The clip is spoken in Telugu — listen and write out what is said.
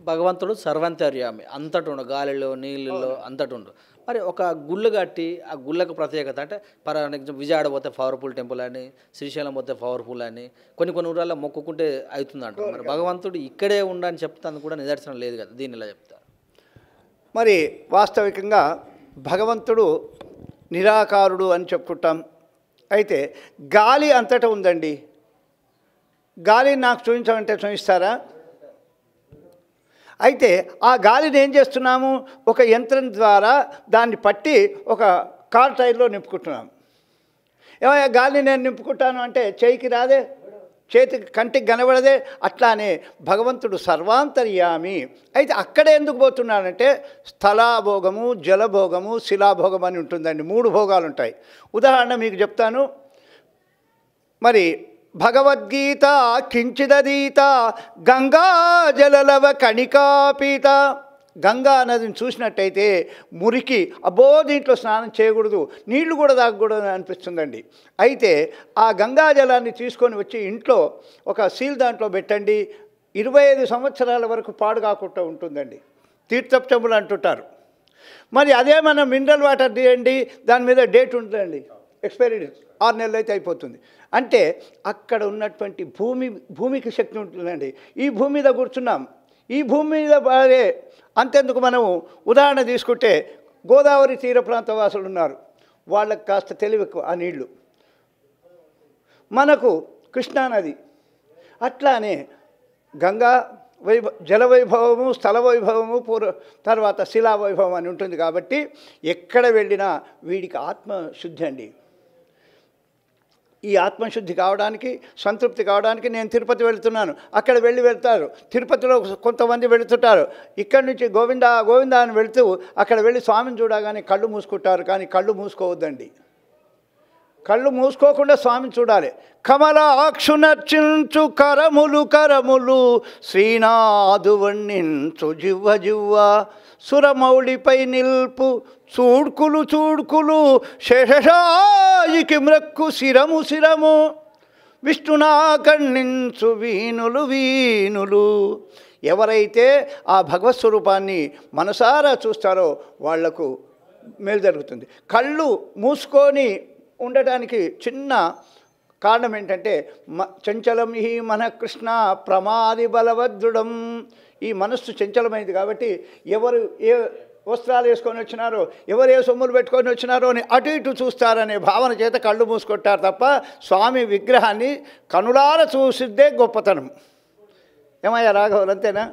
భగవంతుడు సర్వంతర్యామి, అంతటుండు, గాలిలో నీళ్ళలో అంతటుండు. మరి ఒక గుళ్ళు కట్టి ఆ గుళ్ళకు ప్రత్యేకత అంటే ఫర్ ఎగ్జాంపుల్ విజయవాడ పోతే పవర్ఫుల్ టెంపుల్ అని, శ్రీశైలం పోతే పవర్ఫుల్ అని, కొన్ని ఊరాల్లో మొక్కుకుంటే అవుతుందంట. మరి భగవంతుడు ఇక్కడే ఉండని చెప్తాను కూడా నిదర్శనం లేదు కదా, దీన్ని ఇలా చెప్తారు. మరి వాస్తవికంగా భగవంతుడు నిరాకారుడు అని చెప్పుకుంటాం. అయితే గాలి అంతటా ఉందండి. గాలి నాకు చూపించమంటే చూపిస్తారా? అయితే ఆ గాలిని ఏం చేస్తున్నాము, ఒక యంత్రం ద్వారా దాన్ని పట్టి ఒక కార్ టైర్లో నింపుకుంటున్నాము. ఏమయ్యా గాలిని నేను నింపుకుంటాను అంటే చేయికి రాదే, చేతికి కంటికి కనబడదే. అట్లానే భగవంతుడు సర్వాంతర్యామి. అయితే అక్కడే ఎందుకు పోతున్నాడంటే స్థలాభోగము, జలభోగము, శిలాభోగం అని ఉంటుందండి. 3 భోగాలు ఉంటాయి. ఉదాహరణ మీకు చెప్తాను. మరి భగవద్గీత కించిదీత గంగా జలలవ కణికాపీత. గంగా నదిని చూసినట్టయితే మురికి, అబ్బో దీంట్లో స్నానం చేయకూడదు, నీళ్లు కూడా తాగకూడదు అనిపిస్తుందండి. అయితే ఆ గంగా జలాన్ని తీసుకొని వచ్చి ఇంట్లో ఒక సీల్ దాంట్లో పెట్టండి, 25 సంవత్సరాల వరకు పాడు కాకుండా ఉంటుందండి. తీర్థప్చములు అంటుంటారు. మరి అదే మనం మినరల్ వాటర్ తీయండి, దాని మీద డేట్ ఉంటుందండి, ఎక్స్పైరీ డేట్ 6 నెలలు అయితే అయిపోతుంది. అంటే అక్కడ ఉన్నటువంటి భూమికి శక్తి ఉంటుందండి. ఈ భూమి మీద కూర్చున్నాం, ఈ భూమి మీద బాగా అంతెందుకు మనము ఉదాహరణ తీసుకుంటే గోదావరి తీర ప్రాంత వాసులు ఉన్నారు, వాళ్ళకి కాస్త తెలివి ఎక్కువ ఆ నీళ్లు. మనకు కృష్ణానది అట్లానే గంగా జలవైభవము, స్థల వైభవము, తర్వాత శిలావైభవం అని ఉంటుంది. కాబట్టి ఎక్కడ వెళ్ళినా వీడికి ఆత్మశుద్ధి అండి. ఈ ఆత్మశుద్ధి కావడానికి, సంతృప్తి కావడానికి నేను తిరుపతి వెళుతున్నాను, అక్కడ వెళ్తారు. తిరుపతిలో కొంతమంది వెళుతుంటారు, ఇక్కడి నుంచి గోవిందా గోవిందా అని వెళుతూ అక్కడ వెళ్ళి స్వామిని చూడగానే కళ్ళు మూసుకుంటారు. కానీ కళ్ళు మూసుకోవద్దండి, కళ్ళు మూసుకోకుండా స్వామిని చూడాలి. కమలాక్షునర్చించు కరములు శ్రీనాథు వణ్ణించు జివ్వ సురమౌళిపై నిల్పు చూడ్కులు శేషశాయికి మ్రక్కు శిరము విష్ణునా కణ్ణించు వీణులు. ఎవరైతే ఆ భగవత్ స్వరూపాన్ని మనసారా చూస్తారో వాళ్లకు మేలు జరుగుతుంది. కళ్ళు మూసుకొని ఉండటానికి చిన్న కారణం ఏంటంటే చంచలం హి మన కృష్ణ ప్రమాది బలవద్రుడం. ఈ మనస్సు చంచలమైంది కాబట్టి ఎవరు ఏ వస్త్రాలు వేసుకొని వచ్చినారో, ఎవరు ఏ సొమ్ములు పెట్టుకొని వచ్చినారో అని అటు ఇటు చూస్తారనే భావన చేత కళ్ళు మూసుకుంటారు తప్ప స్వామి విగ్రహాన్ని కనులార చూసిద్దే గొప్పతనం. ఏమయ్యా రాఘవులు, అంతేనా?